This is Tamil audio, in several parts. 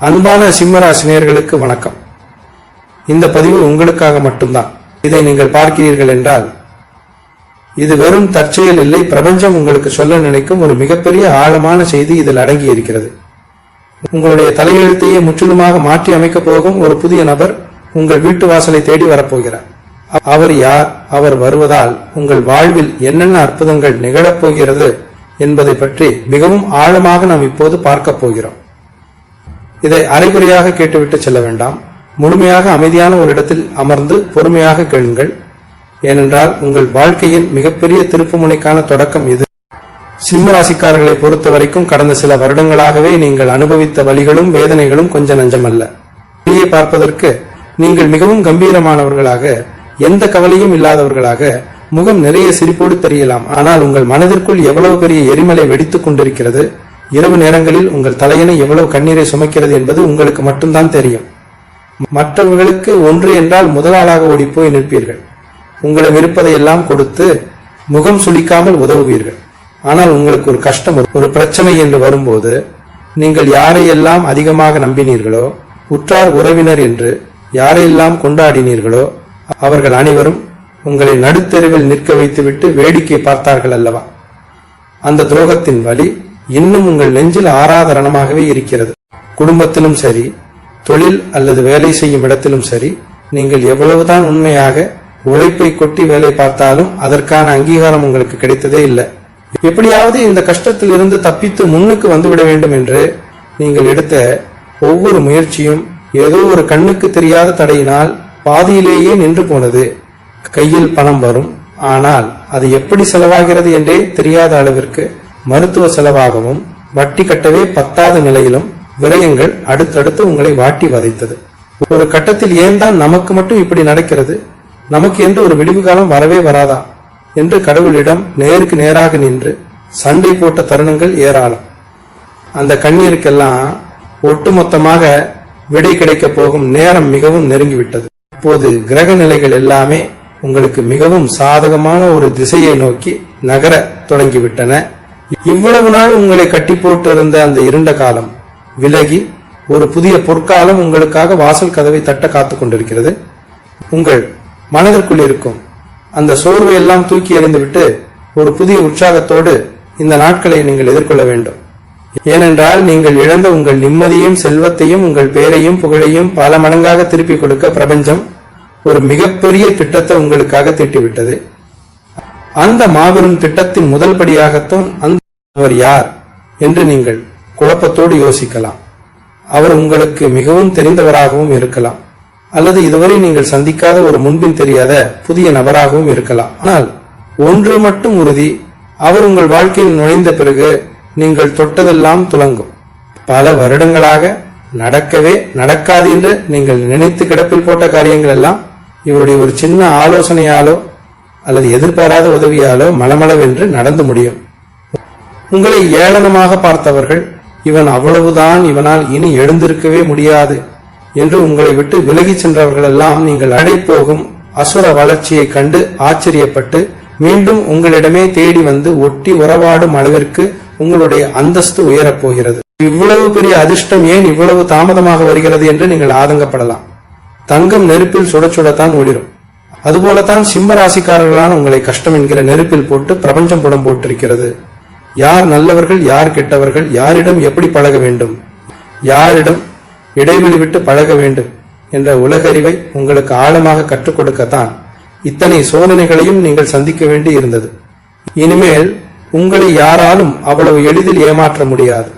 அன்பான சிம்மராசினியர்களுக்கு வணக்கம். இந்த பதிவு உங்களுக்காக மட்டும்தான். இதை நீங்கள் பார்க்கிறீர்கள் என்றால் இது வெறும் தற்செயல் இல்லை, பிரபஞ்சம் உங்களுக்கு சொல்ல நினைக்கும் ஒரு மிகப்பெரிய ஆழமான செய்தி இதில் அடங்கி இருக்கிறது. உங்களுடைய தலையெழுத்தையே முற்றிலுமாக மாற்றி அமைக்கப் போகும் ஒரு புதிய நபர் உங்கள் வீட்டு வாசலை தேடி வரப்போகிறார். அவர் யார்? அவர் வருவதால் உங்கள் வாழ்வில் என்னென்ன அற்புதங்கள் நிகழப்போகிறது என்பதை பற்றி மிகவும் ஆழமாக நாம் இப்போது பார்க்க போகிறோம். இதை அரைகுறையாக கேட்டுவிட்டு செல்ல வேண்டாம். முழுமையாக அமைதியான ஒரு இடத்தில் அமர்ந்து பொறுமையாக கேளுங்கள். ஏனென்றால் உங்கள் வாழ்க்கையின் மிகப்பெரிய திருப்புமுனைக்கான தொடக்கம் இது. சிம்மராசிக்காரர்களை பொறுத்த வரைக்கும் கடந்த சில வருடங்களாகவே நீங்கள் அனுபவித்த வலிகளும் வேதனைகளும் கொஞ்சம் நஞ்சமல்ல. வெளியே பார்ப்பதற்கு நீங்கள் மிகவும் கம்பீரமானவர்களாக, எந்த கவலையும் இல்லாதவர்களாக, முகம் நிறைய சிரிப்போடு தெரியலாம். ஆனால் உங்கள் மனதிற்குள் எவ்வளவு பெரிய எரிமலை வெடித்துக் கொண்டிருக்கிறது, இரவு நேரங்களில் உங்கள் தலையணை எவ்வளவு கண்ணீரை சுமக்கிறது என்பது உங்களுக்கு மட்டும்தான் தெரியும். மற்றவர்களுக்கு ஒன்று என்றால் முதலாளாக ஓடிப்போய் நிற்பீர்கள். உங்களிடம் இருப்பதையெல்லாம் கொடுத்து முகம் சுளிக்காமல் உதவுவீர்கள். ஆனால் உங்களுக்கு ஒரு கஷ்டம், ஒரு பிரச்சனை என்று வரும்போது நீங்கள் யாரையெல்லாம் அதிகமாக நம்பினீர்களோ, உற்றார் உறவினர் என்று யாரையெல்லாம் கொண்டாடினீர்களோ அவர்கள் அனைவரும் உங்களை நடுத்தெருவில் நிற்க வைத்துவிட்டு வேடிக்கை பார்த்தார்கள் அல்லவா? அந்த துரோகத்தின் வலி இன்னும் உங்கள் நெஞ்சில் ஆறாத ரணமாகவே இருக்கிறது. குடும்பத்திலும் சரி, தொழில் அல்லது வேலை செய்யும் இடத்திலும் சரி, நீங்கள் எவ்வளவுதான் உண்மையாக உழைப்பை கொட்டி வேலை பார்த்தாலும் அதற்கான அங்கீகாரம் உங்களுக்கு கிடைத்ததே இல்லை. எப்படியாவது இந்த கஷ்டத்தில் இருந்து தப்பித்து முன்னுக்கு வந்துவிட வேண்டும் என்று நீங்கள் எடுத்த ஒவ்வொரு முயற்சியும் ஏதோ ஒரு கண்ணுக்கு தெரியாத தடையினால் பாதியிலேயே நின்று போனது. கையில் பணம் வரும், ஆனால் அது எப்படி செலவாகிறது என்றே தெரியாத அளவிற்கு மருத்துவ செலவாகவும் வட்டி கட்டவே பத்தாத நிலையிலும் விரயங்கள் அடுத்தடுத்து உங்களை வாட்டி வதைத்தது. ஒரு கட்டத்தில் ஏன் தான் நமக்கு மட்டும் இப்படி நடக்கிறது, நமக்கு என்று ஒரு விடிவு காலம் வரவே வராதா என்று கடவுளிடம் நேருக்கு நேராக நின்று சண்டை போட்ட தருணங்கள் ஏராளம். அந்த கண்ணீருக்கெல்லாம் ஒட்டுமொத்தமாக விடை கிடைக்கப் போகும் நேரம் மிகவும் நெருங்கிவிட்டது. இப்போது கிரக நிலைகள் எல்லாமே உங்களுக்கு மிகவும் சாதகமான ஒரு திசையை நோக்கி நகர தொடங்கிவிட்டன. இவ்வளவு நாள் உங்களை கட்டி போட்டு இருந்த அந்த இருண்ட காலம் விலகி ஒரு புதிய பொற்காலம் உங்களுக்காக வாசல் கதவை தட்ட காத்துக் கொண்டிருக்கிறது. உங்கள் மனதிற்குள் இருக்கும் அந்த சோர்வை எல்லாம் தூக்கி எறிந்துவிட்டு ஒரு புதிய உற்சாகத்தோடு இந்த நாட்களை நீங்கள் எதிர்கொள்ள வேண்டும். ஏனென்றால் நீங்கள் இழந்த உங்கள் நிம்மதியும் செல்வத்தையும் உங்கள் பேரையும் புகழையும் பல மடங்காக திருப்பிக் கொடுக்க பிரபஞ்சம் ஒரு மிகப்பெரிய திட்டத்தை உங்களுக்காக தீட்டிவிட்டது. அந்த மாபெரும் திட்டத்தின் முதல் படியாகத்தான் அவர் யார் என்று நீங்கள் குழப்பத்தோடு யோசிக்கலாம். அவர் உங்களுக்கு மிகவும் தெரிந்தவராகவும் இருக்கலாம், அல்லது இதுவரை நீங்கள் சந்திக்காத ஒரு முன்பின் தெரியாத புதிய நபராகவும் இருக்கலாம். ஆனால் ஒன்று மட்டும் உறுதி, அவர் உங்கள் வாழ்க்கையில் நுழைந்த பிறகு நீங்கள் தொட்டதெல்லாம் துலங்கும். பல வருடங்களாக நடக்கவே நடக்காது என்று நீங்கள் நினைத்து கிடப்பில் போட்ட காரியங்கள் எல்லாம் இவருடைய ஒரு சின்ன ஆலோசனையாலோ அல்லது எதிர்பாராத உதவியாலோ மளமளவென்று நடந்து முடியும். உங்களை ஏளனமாக பார்த்தவர்கள், இவன் அவ்வளவுதான், இவனால் இனி எழுந்திருக்கவே முடியாது என்று உங்களை விட்டு விலகி சென்றவர்கள் எல்லாம் நீங்கள் அடைப்போகும் அசுர வளர்ச்சியை கண்டு ஆச்சரியப்பட்டு மீண்டும் உங்களிடமே தேடி வந்து ஒட்டி உறவாடும் அளவிற்கு உங்களுடைய அந்தஸ்து உயரப்போகிறது. இவ்வளவு பெரிய அதிர்ஷ்டம் ஏன் இவ்வளவு தாமதமாக வருகிறது என்று நீங்கள் ஆதங்கப்படலாம். தங்கம் நெருப்பில் சுட சுடத்தான் ஒளிரும். அதுபோலத்தான் சிம்ம ராசிக்காரர்களான உங்களை கஷ்டம் என்கிற நெருப்பில் போட்டு பிரபஞ்சம் புடம் போட்டிருக்கிறது. யார் நல்லவர்கள், யார் கெட்டவர்கள், யாரிடம் எப்படி பழக வேண்டும், யாரிடம் இடைவெளி விட்டு பழக வேண்டும் என்ற உலகறிவை உங்களுக்கு ஆழமாக கற்றுக் கொடுக்கத்தான் இத்தனை சோதனைகளையும் நீங்கள் சந்திக்க வேண்டி இருந்தது. இனிமேல் உங்களை யாராலும் அவ்வளவு எளிதில் ஏமாற்ற முடியாது.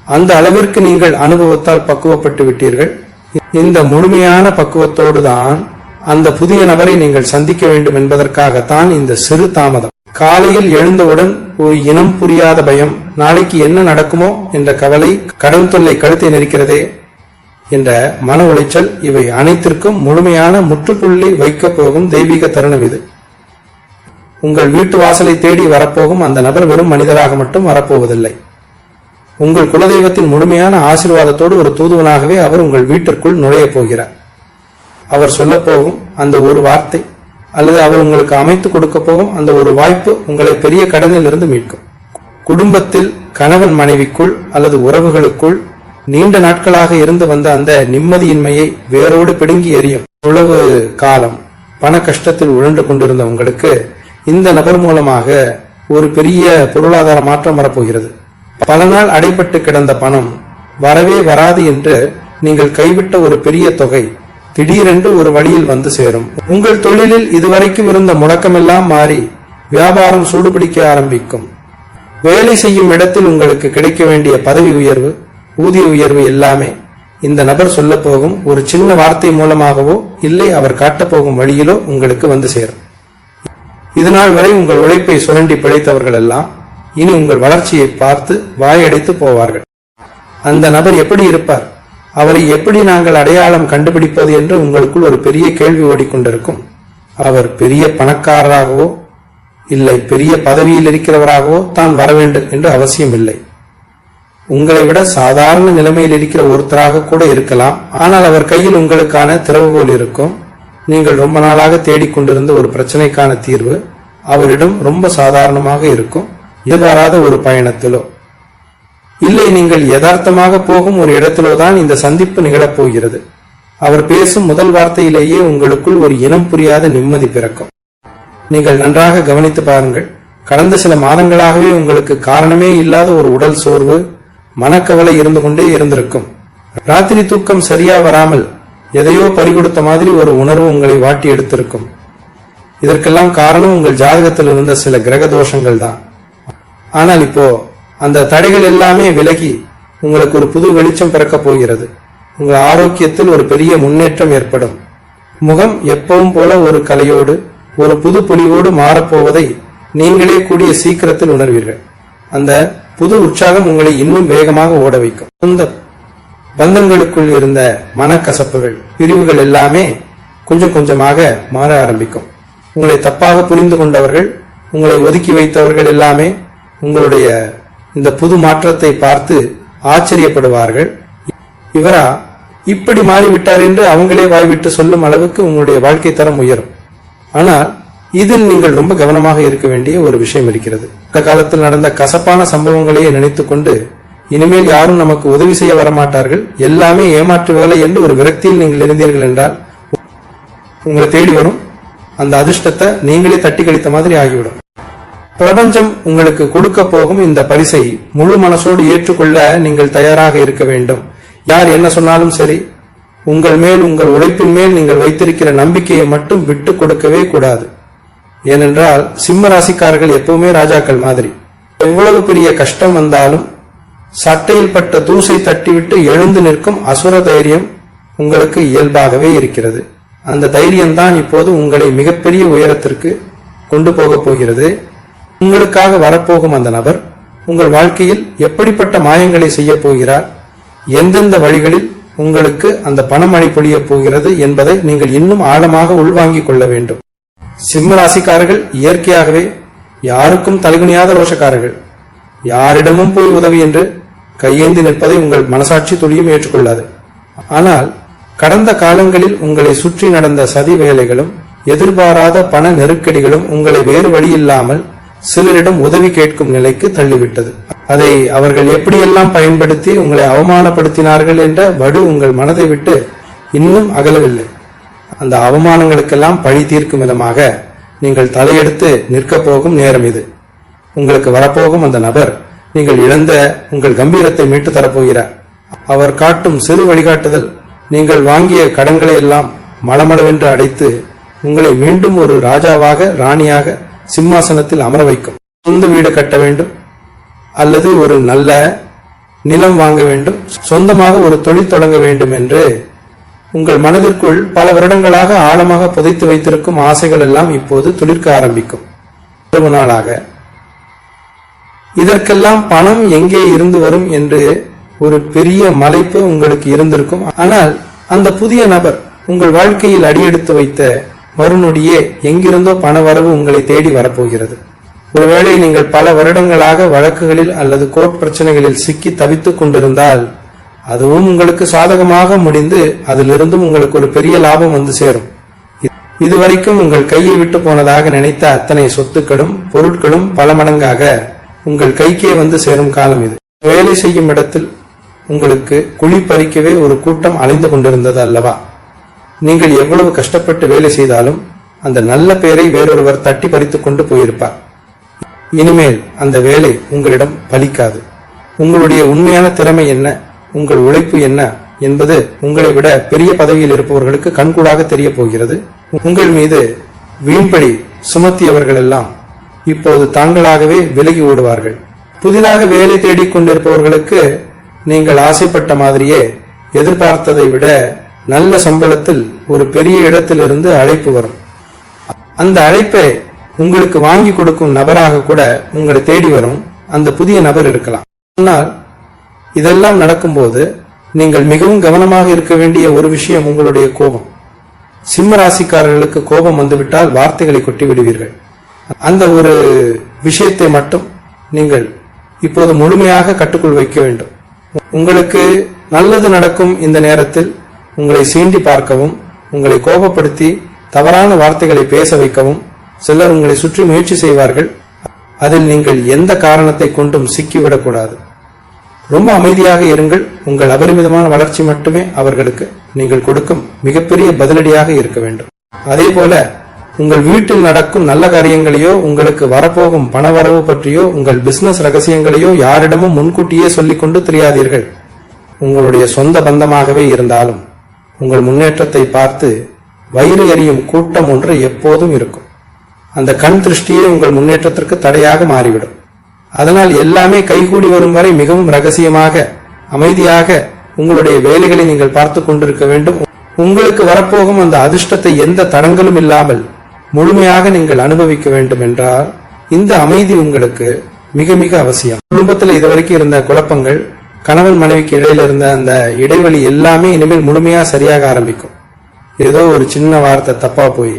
அந்த அளவிற்கு நீங்கள் அனுபவத்தால் பக்குவப்பட்டு விட்டீர்கள். இந்த முழுமையான பக்குவத்தோடு தான் அந்த புதிய நபரை நீங்கள் சந்திக்க வேண்டும் என்பதற்காகத்தான் இந்த சிறு தாமதம். காலையில் எழுந்தவுடன் ஒரு இனம் புரியாத பயம், நாளைக்கு என்ன நடக்குமோ என்ற கவலை, கடன் தொல்லை கழுத்தை நெரிக்கிறதே என்ற மன உளைச்சல், இவை அனைத்திற்கும் முழுமையான முற்றுப்புள்ளி வைக்கப் போகும் தெய்வீக தருணம் இது. உங்கள் வீட்டு வாசலை தேடி வரப்போகும் அந்த நபர் வெறும் மனிதராக மட்டும் வரப்போவதில்லை. உங்கள் குலதெய்வத்தின் முழுமையான ஆசீர்வாதத்தோடு ஒரு தூதுவனாகவே அவர் உங்கள் வீட்டிற்குள் நுழையப் போகிறார். அவர் சொல்லப்போகும் அந்த ஒரு வார்த்தை அல்லது அவர் உங்களுக்கு அமைத்து கொடுக்க போகும் அந்த ஒரு வாய்ப்பு உங்களை பெரிய கடனில் இருந்து மீட்கும். குடும்பத்தில் கணவன் மனைவிக்குள் அல்லது உறவுகளுக்குள் நீண்ட நாட்களாக இருந்து வந்த அந்த நிம்மதியின்மையை வேரோடு பிடுங்கி எறியும் உழவு காலம் பண கஷ்டத்தில் உழண்டு கொண்டிருந்த உங்களுக்கு இந்த நபர் மூலமாக ஒரு பெரிய பொருளாதார மாற்றம் வரப்போகிறது. பல நாள் அடைபட்டு கிடந்த பணம் வரவே வராது என்று நீங்கள் கைவிட்ட ஒரு பெரிய தொகை திடீரென்று ஒரு வழியில் வந்து சேரும். உங்கள் தொழிலில் இதுவரைக்கும் இருந்த முடக்கமெல்லாம் மாறி வியாபாரம் சூடுபிடிக்க ஆரம்பிக்கும். வேலை செய்யும் இடத்தில் உங்களுக்கு கிடைக்க வேண்டிய பதவி உயர்வு, ஊதிய உயர்வு எல்லாமே இந்த நபர் சொல்ல போகும் ஒரு சின்ன வார்த்தை மூலமாகவோ இல்லை அவர் காட்டப்போகும் வழியிலோ உங்களுக்கு வந்து சேரும். இதுநாள் வரை உங்கள் உழைப்பை சுரண்டி பிழைத்தவர்கள் எல்லாம் இனி உங்கள் வளர்ச்சியை பார்த்து வாயடைத்து போவார்கள். அந்த நபர் எப்படி இருப்பார், அவரை எப்படி நாங்கள் அடையாளம் கண்டுபிடிப்பது என்று உங்களுக்குள் ஒரு பெரிய கேள்வி ஓடிக்கொண்டிருக்கும். அவர் பெரிய பணக்காரராகவோ இல்லை பெரிய பதவியில் இருக்கிறவராகவோ தான் வர வேண்டும் என்று அவசியம் இல்லை. உங்களை விட சாதாரண நிலைமையில் இருக்கிற ஒருத்தராக கூட இருக்கலாம். ஆனால் அவர் கையில் உங்களுக்கான திறவுகோல் இருக்கும். நீங்கள் ரொம்ப நாளாக தேடிக்கொண்டிருந்த ஒரு பிரச்சனைக்கான தீர்வு அவரிடம் ரொம்ப சாதாரணமாக இருக்கும். எதிர்பாராத ஒரு பயணத்திலோ இல்லை நீங்கள் யதார்த்தமாக போகும் ஒரு இடத்திலோ தான் இந்த சந்திப்பு நிகழப்போகிறது. அவர் பேசும் முதல் வார்த்தையிலேயே உங்களுக்குள் ஒரு இனம் புரியாத நிம்மதி பிறக்கும். நீங்கள் நன்றாக கவனித்து பாருங்கள். கடந்த சில மாதங்களாகவே உங்களுக்கு காரணமே இல்லாத ஒரு உடல் சோர்வு, மனக்கவலை இருந்து கொண்டே இருந்திருக்கும். ராத்திரி தூக்கம் சரியா வராமல் எதையோ பறிகொடுத்த மாதிரி ஒரு உணர்வு உங்களை வாட்டி எடுத்திருக்கும். இதற்கெல்லாம் காரணம் உங்கள் ஜாதகத்தில் இருந்த சில கிரக தோஷங்கள் தான். ஆனால் இப்போ அந்த தடைகள் எல்லாமே விலகி உங்களுக்கு ஒரு புது வெளிச்சம் பிறக்கப் போகிறது. உங்கள் ஆரோக்கியத்தில் ஒரு பெரிய முன்னேற்றம் ஏற்படும். முகம் எப்பவும் போல ஒரு கலையோடு ஒரு புது பொலிவோடு மாறப்போவதை நீங்களே கூடிய சீக்கிரத்தில் உணர்வீர்கள். அந்த புது உற்சாகம் உங்களை இன்னும் வேகமாக ஓட வைக்கும். இந்த பந்தங்களுக்குள் இருந்த மனக்கசப்புகள், பிரிவுகள் எல்லாமே கொஞ்சம் கொஞ்சமாக மாற ஆரம்பிக்கும். உங்களை தப்பாக புரிந்து கொண்டவர்கள், உங்களை ஒதுக்கி வைத்தவர்கள் எல்லாமே உங்களுடைய இந்த புது மாற்றத்தை பார்த்து ஆச்சரியப்படுவார்கள். இவரா இப்படி மாறிவிட்டார் என்று அவங்களே வாய்விட்டு சொல்லும் அளவுக்கு உங்களுடைய வாழ்க்கை தரம் உயரும். ஆனால் இதில் நீங்கள் ரொம்ப கவனமாக இருக்க வேண்டிய ஒரு விஷயம் இருக்கிறது. இந்த காலத்தில் நடந்த கசப்பான சம்பவங்களையே நினைத்துக்கொண்டு இனிமேல் யாரும் நமக்கு உதவி செய்ய வரமாட்டார்கள், எல்லாமே ஏமாற்று வேலை என்று ஒரு விரக்தியில் நீங்கள் இருந்தீர்கள் என்றால் உங்களை தேடி வரும் அந்த அதிர்ஷ்டத்தை நீங்களே தட்டி கழித்த மாதிரி ஆகிவிடும். பிரபஞ்சம் உங்களுக்கு கொடுக்க போகும் இந்த பரிசை முழு மனசோடு ஏற்றுக்கொள்ள நீங்கள் தயாராக இருக்க வேண்டும். யார் என்ன சொன்னாலும் சரி, உங்கள் மேல், உங்கள் உழைப்பின் மேல் நீங்கள் வைத்திருக்கிற நம்பிக்கையை மட்டும் விட்டு கொடுக்கவே கூடாது. ஏனென்றால் சிம்ம ராசிக்காரர்கள் எப்பவுமே ராஜாக்கள் மாதிரி. எவ்வளவு பெரிய கஷ்டம் வந்தாலும் சட்டையில் பட்ட தூசை தட்டிவிட்டு எழுந்து நிற்கும் அசுர தைரியம் உங்களுக்கு இயல்பாகவே இருக்கிறது. அந்த தைரியம்தான் இப்போது உங்களை மிகப்பெரிய உயரத்திற்கு கொண்டு போக போகிறது. உங்களுக்காக வரப்போகும் அந்த நபர் உங்கள் வாழ்க்கையில் எப்படிப்பட்ட மாயங்களை செய்ய போகிறார், எந்தெந்த வழிகளில் உங்களுக்கு அந்த பணமழை பொழிய போகிறது என்பதை நீங்கள் இன்னும் ஆழமாக உள்வாங்கிக் கொள்ள வேண்டும். சிம்ம ராசிக்காரர்கள் இயற்கையாகவே யாருக்கும் தலைகுனியாத ரோஷக்காரர்கள். யாரிடமும் போய் உதவி என்று கையேந்தி நிற்பதை உங்கள் மனசாட்சி துளியும் ஏற்றுக்கொள்ளாது. ஆனால் கடந்த காலங்களில் உங்களை சுற்றி நடந்த சதி வேலைகளும் எதிர்பாராத பண நெருக்கடிகளும் உங்களை வேறு வழி இல்லாமல் சிலரிடம் உதவி கேட்கும் நிலைக்கு தள்ளிவிட்டது. அதை அவர்கள் எப்படியெல்லாம் பயன்படுத்தி உங்களை அவமானப்படுத்தினார்கள் என்ற வடு உங்கள் மனதை விட்டு இன்னும் அகலவில்லை. அந்த அவமானங்களுக்கெல்லாம் பழி தீர்க்கும் விதமாக நீங்கள் தலையெடுத்து நிற்கப் போகும் நேரம் இது. உங்களுக்கு வரப்போகும் அந்த நபர் நீங்கள் இழந்த உங்கள் கம்பீரத்தை மீட்டு தரப்போகிறார். அவர் காட்டும் சிறு வழிகாட்டுதல் நீங்கள் வாங்கிய கடன்களை எல்லாம் மளமளவென்று அடைத்து உங்களை மீண்டும் ஒரு ராஜாவாக, ராணியாக சிம்மாசனத்தில் அமர வைக்கும். சொந்த வீடு கட்ட வேண்டும், அல்லது ஒரு நல்ல நிலம் வாங்க வேண்டும், சொந்தமாக ஒரு தொழில் தொடங்க வேண்டும் என்று உங்கள் மனதிற்குள் பல வருடங்களாக ஆழமாக புதைத்து வைத்திருக்கும் ஆசைகள் எல்லாம் இப்போது துளிர்க்க ஆரம்பிக்கும். ஒரு நாளாக இதற்கெல்லாம் பணம் எங்கே இருந்து வரும் என்று ஒரு பெரிய மலைப்பு உங்களுக்கு இருந்திருக்கும். ஆனால் அந்த புதிய நபர் உங்கள் வாழ்க்கையில் அடியெடுத்து வைத்த மறுநொடியே எங்கிருந்தோ பண வரவு உங்களை தேடி வரப்போகிறது. ஒருவேளை நீங்கள் பல வருடங்களாக வழக்குகளில் அல்லது கோர்ட் பிரச்சனைகளில் சிக்கி தவித்துக் கொண்டிருந்தால் அதுவும் உங்களுக்கு சாதகமாக முடிந்து அதிலிருந்தும் உங்களுக்கு ஒரு பெரிய லாபம் வந்து சேரும். இதுவரைக்கும் உங்கள் கையை விட்டு போனதாக நினைத்த அத்தனை சொத்துக்களும் பொருட்களும் பல மடங்காக உங்கள் கைக்கே வந்து சேரும் காலம் இது. வேலை செய்யும் இடத்தில் உங்களுக்கு குழி பறிக்கவே ஒரு கூட்டம் அலைந்து கொண்டிருந்தது அல்லவா? நீங்கள் எவ்வளவு கஷ்டப்பட்டு வேலை செய்தாலும் அந்த நல்ல பெயரை வேறொருவர் தட்டி பறித்துக் கொண்டு போயிருப்பார். இனிமேல் அந்த வேலை உங்களிடம் பலிக்காது. உங்களுடைய உண்மையான திறமை என்ன, உங்கள் உழைப்பு என்ன என்பது உங்களை விட பெரிய பதவியில் இருப்பவர்களுக்கு கண்கூடாக தெரிய போகிறது. உங்கள் மீது வீண்படி சுமத்தியவர்கள் எல்லாம் இப்போது தாங்களாகவே விலகி ஓடுவார்கள். புதிதாக வேலை தேடிக் கொண்டிருப்பவர்களுக்கு நீங்கள் ஆசைப்பட்ட மாதிரியே எதிர்பார்த்ததை விட நல்ல சம்பளத்தில் ஒரு பெரிய இடத்திலிருந்து அழைப்பு வரும். அந்த அழைப்பை உங்களுக்கு வாங்கி கொடுக்கும் நபராக கூட உங்களை தேடி வரும் அந்த புதிய நபர் இருக்கலாம். ஆனால் இதெல்லாம் நடக்கும்போது நீங்கள் மிகவும் கவனமாக இருக்க வேண்டிய ஒரு விஷயம் உங்களுடைய கோபம். சிம்ம ராசிக்காரர்களுக்கு கோபம் வந்துவிட்டால் வார்த்தைகளை கொட்டி விடுவீர்கள். அந்த ஒரு விஷயத்தை மட்டும் நீங்கள் இப்போது முழுமையாக கட்டுக்குள் வைக்க வேண்டும். உங்களுக்கு நல்லது நடக்கும் இந்த நேரத்தில் உங்களை சீண்டி பார்க்கவும், உங்களை கோபப்படுத்தி தவறான வார்த்தைகளை பேச வைக்கவும் சிலர் உங்களை சுற்றி முயற்சி செய்வார்கள். அதில் நீங்கள் எந்த காரணத்தை கொண்டும் சிக்கிவிடக்கூடாது. ரொம்ப அமைதியாக இருங்கள். உங்கள் அபரிமிதமான வளர்ச்சி மட்டுமே அவர்களுக்கு நீங்கள் கொடுக்கும் மிகப்பெரிய பதிலடியாக இருக்க வேண்டும். அதே போல உங்கள் வீட்டில் நடக்கும் நல்ல காரியங்களையோ, உங்களுக்கு வரப்போகும் பணவரவு பற்றியோ, உங்கள் பிசினஸ் ரகசியங்களையோ யாரிடமும் முன்கூட்டியே சொல்லிக் கொண்டு தெரியாதீர்கள். உங்களுடைய சொந்த பந்தமாகவே இருந்தாலும் உங்கள் முன்னேற்றத்தை பார்த்து வயிறு எறியும் கூட்டம் ஒன்று எப்போதும் இருக்கும். அந்த கண் திருஷ்டியே உங்கள் முன்னேற்றத்திற்கு தடையாக மாறிவிடும். அதனால் எல்லாமே கைகூடி வரும் வரை மிகவும் ரகசியமாக அமைதியாக உங்களுடைய வேலைகளை நீங்கள் பார்த்து கொண்டிருக்க வேண்டும். உங்களுக்கு வரப்போகும் அந்த அதிர்ஷ்டத்தை எந்த தடங்களும் இல்லாமல் முழுமையாக நீங்கள் அனுபவிக்க வேண்டும் என்றால் இந்த அமைதி உங்களுக்கு மிக மிக அவசியம். குடும்பத்தில் இதுவரைக்கும் இருந்த குழப்பங்கள், கணவன் மனைவிக்கு இடையில இருந்த அந்த இடைவெளி எல்லாமே இனிமேல் முழுமையா சரியாக ஆரம்பிக்கும். ஏதோ ஒரு சின்ன வார்த்தை தப்பா போய்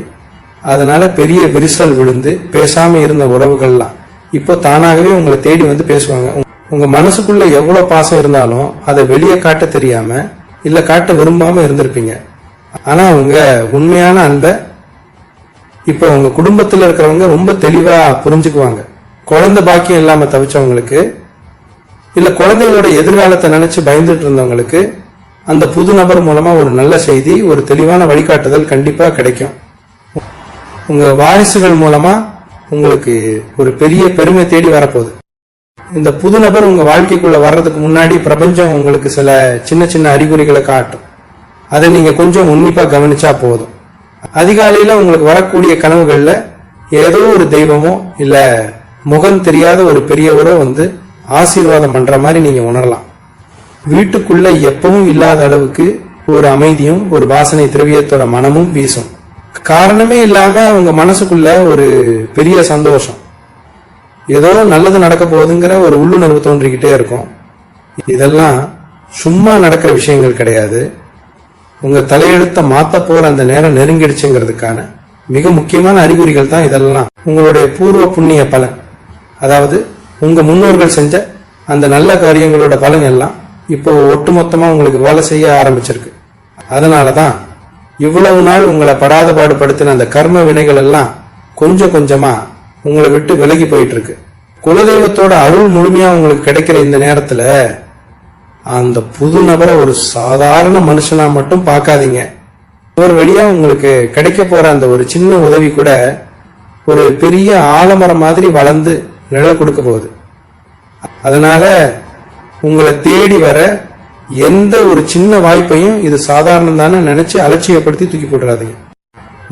அதனால பெரிய விரிசல் விழுந்து பேசாம இருந்த உறவுகள்லாம் இப்போ தானாகவே உங்களை தேடி வந்து பேசுவாங்க. உங்க மனசுக்குள்ள எவ்வளவு பாசம் இருந்தாலும் அதை வெளியே காட்ட தெரியாம இல்ல காட்ட விரும்பாம இருந்திருப்பீங்க. ஆனா உங்க உண்மையான அன்பை இப்போ உங்க குடும்பத்துல இருக்கிறவங்க ரொம்ப தெளிவா புரிஞ்சுக்குவாங்க. குழந்தை பாக்கியம் இல்லாம தவிச்சவங்களுக்கு, இல்ல குழந்தைகளோட எதிர்காலத்தை நினைச்சு பயந்துட்டு இருந்தவங்களுக்கு அந்த புது நபர் மூலமா ஒரு நல்ல செய்தி, ஒரு தெளிவான வழிகாட்டுதல் கண்டிப்பா கிடைக்கும். உங்க வாரிசுகள் மூலமா உங்களுக்கு ஒரு பெரிய பெருமை தேடி வரப்போகுது. இந்த புது நபர் உங்க வாழ்க்கைக்குள்ள வர்றதுக்கு முன்னாடி பிரபஞ்சம் உங்களுக்கு சில சின்ன சின்ன அறிகுறிகளை காட்டும். அதை நீங்க கொஞ்சம் உன்னிப்பா கவனிச்சா போதும். அதிகாலையில உங்களுக்கு வரக்கூடிய கனவுகள்ல ஏதோ ஒரு தெய்வமோ இல்ல முகம் தெரியாத ஒரு பெரியவரோ வந்து ஆசீர்வாதம் பண்ற மாதிரி நீங்க உணரலாம். வீட்டுக்குள்ள எப்பவும் இல்லாத அளவுக்கு ஒரு அமைதியும் ஒரு வாசனை திரவியத்தோட மனமும் வீசும். காரணமே இல்லாம உங்க மனசுக்குள்ள ஒரு பெரிய சந்தோஷம், ஏதோ நல்லது நடக்க போகுதுங்கிற ஒரு உள்ளுணர்வு தோன்றிக்கிட்டே இருக்கும். இதெல்லாம் சும்மா நடக்கிற விஷயங்கள் கிடையாது. உங்க தலையெழுத்த மாத்த போற அந்த நேரம் நெருங்கிடுச்சுங்கிறதுக்கான மிக முக்கியமான அறிகுறிகள் தான் இதெல்லாம். உங்களுடைய பூர்வ புண்ணிய பலன், அதாவது உங்க முன்னோர்கள் செஞ்ச அந்த நல்ல காரியங்களோட பலன் எல்லாம் இப்போ ஒட்டுமொத்தமா உங்களுக்கு வேலை செய்ய ஆரம்பிச்சிருக்கு. அதனாலதான் இவ்வளவு நாள் உங்களை படாத பாடுபடுத்தின அந்த கர்ம வினைகள் எல்லாம் கொஞ்சம் கொஞ்சமா உங்களை விட்டு விலகி போயிட்டு இருக்கு. குலதெய்வத்தோட அருள் முழுமையா உங்களுக்கு கிடைக்கிற இந்த நேரத்துல அந்த புது நபரை ஒரு சாதாரண மனுஷனா மட்டும் பார்க்காதீங்க. ஒரு வழியா உங்களுக்கு கிடைக்க போற அந்த ஒரு சின்ன உதவி கூட ஒரு பெரிய ஆலமரம் மாதிரி வளர்ந்து நிழல் கொடுக்க போகுது. அதனால உங்களை தேடி வர எந்த ஒரு சின்ன வாய்ப்பையும் இது சாதாரணம் தானே நினைச்சு அலட்சியப்படுத்தி தூக்கி போட்டுறாதீங்க.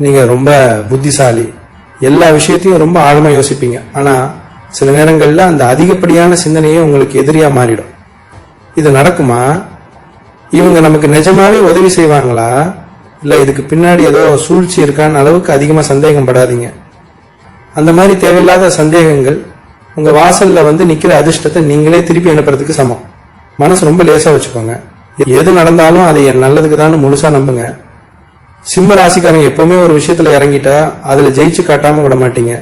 நீங்க ரொம்ப புத்திசாலி, எல்லா விஷயத்தையும் ரொம்ப ஆழமா யோசிப்பீங்க. ஆனா சில நேரங்கள்ல அந்த அதிகப்படியான சிந்தனையே உங்களுக்கு எதிரியா மாறிடும். இது நடக்குமா? இவங்க நமக்கு நிஜமாவே உதவி செய்வாங்களா, இல்ல இதுக்கு பின்னாடி ஏதோ சூழ்ச்சி இருக்கான்னு அளவுக்கு அதிகமா சந்தேகம் படாதீங்க. அந்த மாதிரி தேவையில்லாத சந்தேகங்கள் உங்க வாசல்ல வந்து நிக்கிற அதிர்ஷ்டத்தை நீங்களே திருப்பி அனுப்புறதுக்கு சமம். மனசு ரொம்ப லேசா வச்சுக்கோங்க. எது நடந்தாலும் அதை நல்லதுக்கு தான் முழுசா நம்புங்க. சிம்ம ராசிக்காரங்க எப்பவுமே ஒரு விஷயத்துல இறங்கிட்டா அதுல ஜெயிச்சு காட்டாம விட மாட்டீங்க.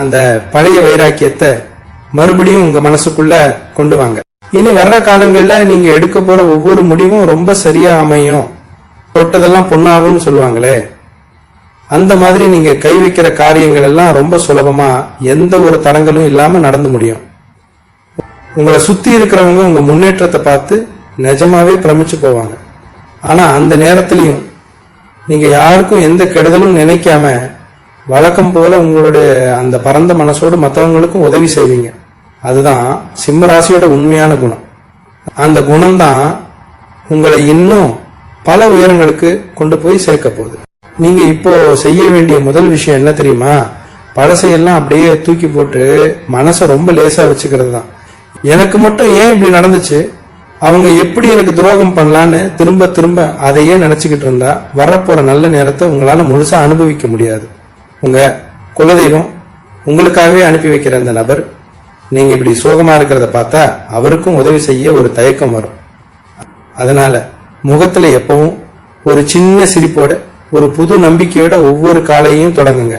அந்த பழைய வைராக்கியத்தை மறுபடியும் உங்க மனசுக்குள்ள கொண்டு வாங்க. இனி வர்ற காலங்கள்ல நீங்க எடுக்க போற ஒவ்வொரு முடிவும் ரொம்ப சரியா அமையும். தொட்டதெல்லாம் பொண்ணாகும்னு சொல்லுவாங்களே, அந்த மாதிரி நீங்க கை வைக்கிற காரியங்கள் எல்லாம் ரொம்ப சுலபமா எந்த ஒரு தடங்களும் இல்லாம நடந்து முடியும். உங்களை சுத்தி இருக்கிறவங்க உங்க முன்னேற்றத்தை பார்த்து நிஜமாவே பிரமிச்சு போவாங்க. ஆனா அந்த நேரத்திலையும் நீங்க யாருக்கும் எந்த கெடுதலும் நினைக்காம வழக்கம் போல உங்களுடைய அந்த பரந்த மனசோடு மற்றவங்களுக்கும் உதவி செய்வீங்க. அதுதான் சிம்ம ராசியோட உண்மையான குணம். அந்த குணம்தான் உங்களை இன்னும் பல உயரங்களுக்கு கொண்டு போய் சேர்க்க போகுது. நீங்க இப்போ செய்ய வேண்டிய முதல் விஷயம் என்ன தெரியுமா? பழசையெல்லாம் அப்படியே தூக்கி போட்டு மனசை ரொம்ப லேசா வச்சுக்கிறது தான். எனக்கு மட்டும் ஏன் இப்படி நடந்துச்சு, அவங்க எப்படி எனக்கு துரோகம் பண்ணலான்னு திரும்ப திரும்ப அதையே நினைச்சுக்கிட்டு இருந்தா வரப்போற நல்ல நேரத்தை உங்களால முழுசா அனுபவிக்க முடியாது. உங்க குலதெய்வம் உங்களுக்காகவே அனுப்பி வைக்கிற அந்த நபர் நீங்க இப்படி சோகமா இருக்கிறத பார்த்தா அவருக்கும் உதவி செய்ய ஒரு தயக்கம் வரும். அதனால முகத்துல எப்பவும் ஒரு சின்ன சிரிப்போட ஒரு புது நம்பிக்கையோட ஒவ்வொரு காலையும் தொடங்குங்க.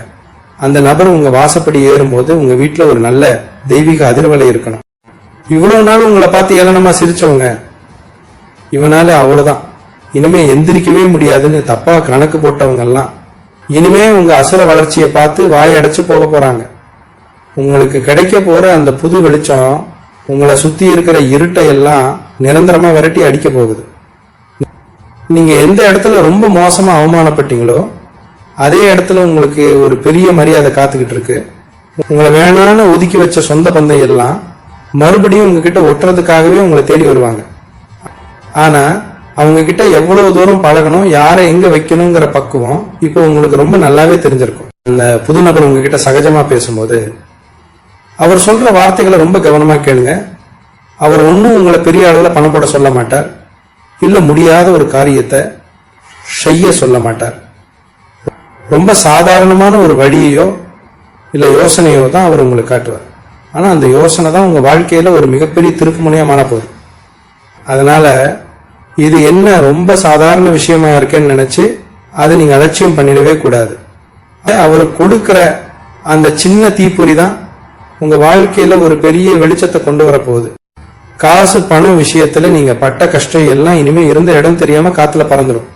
அந்த நபர் உங்க வாசப்படி ஏறும்போது உங்க வீட்டுல ஒரு நல்ல தெய்வீக அதிர்வலை இருக்கணும். இவ்வளவு நாள் உங்களை பார்த்து ஏளனமா சிரிச்சவங்க இவனால அவ்வளவுதான், இனிமே எந்திரிக்கவே முடியாதுன்னு தப்பா கணக்கு போட்டவங்க எல்லாம் இனிமே உங்க அசுர வளர்ச்சியை பார்த்து வாய் அடைச்சு போக போறாங்க. உங்களுக்கு கிடைக்க போற அந்த புது வெளிச்சம் உங்களை சுத்தி இருக்கிற இருட்டை எல்லாம் நிரந்தரமா விரட்டி அடிக்க போகுது. நீங்க எந்த இடத்துல ரொம்ப மோசமா அவமானப்பட்டீங்களோ அதே இடத்துல உங்களுக்கு ஒரு பெரிய மரியாதை காத்துக்கிட்டு இருக்கு. உங்களை வேணான்னு ஒதுக்கி வச்ச சொந்த பந்தம் எல்லாம் மறுபடியும் உங்ககிட்ட ஒட்டுறதுக்காகவே உங்களை தேடி வருவாங்க. ஆனா அவங்க கிட்ட எவ்வளவு தூரம் பழகணும், யாரை எங்க வைக்கணுங்கிற பக்குவம் இப்போ உங்களுக்கு ரொம்ப நல்லாவே தெரிஞ்சிருக்கும். அந்த புது நபர் உங்ககிட்ட சகஜமா பேசும்போது அவர் சொல்ற வார்த்தைகளை ரொம்ப கவனமா கேளுங்க. அவர் ஒன்னும் உங்களை பெரிய அளவுல பணம் போட சொல்ல மாட்டார், இல்ல முடியாத ஒரு காரியத்தை செய்ய சொல்ல மாட்டார். ரொம்ப சாதாரணமான ஒரு வழியையோ இல்ல யோசனையோ தான் அவர் உங்களுக்கு காட்டுவார். ஆனா அந்த யோசனை தான் உங்க வாழ்க்கையில ஒரு மிகப்பெரிய திருப்புமுனையா மாறப்போகுது. அதனால இது என்ன ரொம்ப சாதாரண விஷயமா இருக்கேன்னு நினைச்சு அதை நீங்க அலட்சியம் பண்ணிடவே கூடாது. அவர் கொடுக்கிற அந்த சின்ன தீப்பொறி தான் உங்க வாழ்க்கையில ஒரு பெரிய வெளிச்சத்தை கொண்டு வரப்போகுது. காசு பணம் விஷயத்துல நீங்க பட்ட கஷ்டம் எல்லாம் இனிமே இருந்த இடம் தெரியாம காத்துல பறந்துடும்.